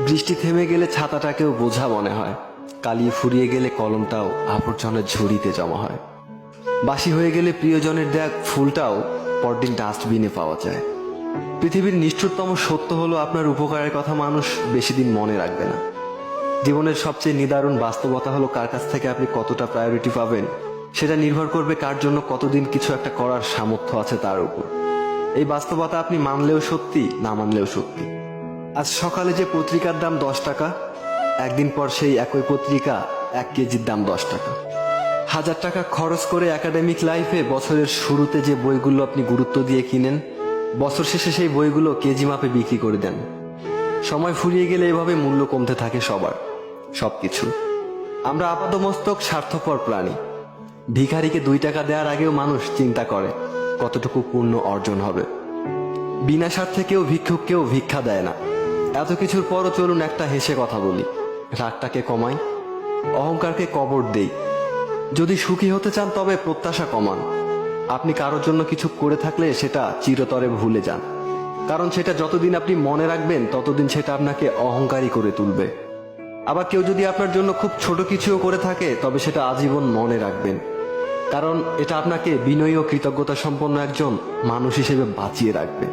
বৃষ্টি থেমে গেলে ছাতাটাকেও বোঝা মনে হয়, কালি ফুরিয়ে গেলে কলমটাও আবর্জনার ঝুড়িতে জমা হয়। বাসি হয়ে গেলে প্রিয়জনের দেয়া ফুলটাও পরদিন ডাস্টবিনে পাওয়া যায়। পৃথিবীর নিষ্ঠুরতম সত্য হলো আপনার উপকারের কথা মানুষ বেশি দিন মনে রাখবে না। জীবনের সবচেয়ে নিদারুণ বাস্তবতা হলো কার কাছ থেকে আপনি কতটা প্রায়োরিটি পাবেন সেটা নির্ভর করবে কার জন্য কতদিন কিছু একটা করার সামর্থ্য আছে তার উপর। এই বাস্তবতা আপনি মানলেও সত্যি, না মানলেও সত্যি। আজ সকালে যে পত্রিকার দাম 10 টাকা, একদিন পর সেই একই পত্রিকা 1 কেজির দাম 10 টাকা। 1000 টাকা খরচ করে একাডেমিক লাইফে বছরের শুরুতে যে বইগুলো আপনি গুরুত্ব দিয়ে কিনেন, বছর শেষে সেই বইগুলো কেজি মাপে বিক্রি করে দেন। সময় ফুরিয়ে গেলে এভাবে মূল্য কমতে থাকে সবার, সবকিছু। আমরা আপাদমস্তক স্বার্থপর প্রাণী। ভিখারিকে 2 টাকা দেওয়ার আগেও মানুষ চিন্তা করে কতটুকু পুণ্য অর্জন হবে। বিনা স্বার্থে কেউ ভিক্ষুককেও ভিক্ষা দেয় না। এত কিছুর পরও চলুন একটা হেসে কথা বলি, রাগটাকে কমাই, অহংকারকে কবর দেই। যদি সুখী হতে চান তবে প্রত্যাশা কমান। আপনি কারোর জন্য কিছু করে থাকলে সেটা চিরতরে ভুলে যান, কারণ সেটা যতদিন আপনি মনে রাখবেন ততদিন সেটা আপনাকে অহংকারী করে তুলবে। আবার কেউ যদি আপনার জন্য খুব ছোট কিছুও করে থাকে তবে সেটা আজীবন মনে রাখবেন, কারণ এটা আপনাকে বিনয়ী ও কৃতজ্ঞতা সম্পন্ন একজন মানুষ হিসেবে বাঁচিয়ে রাখবে।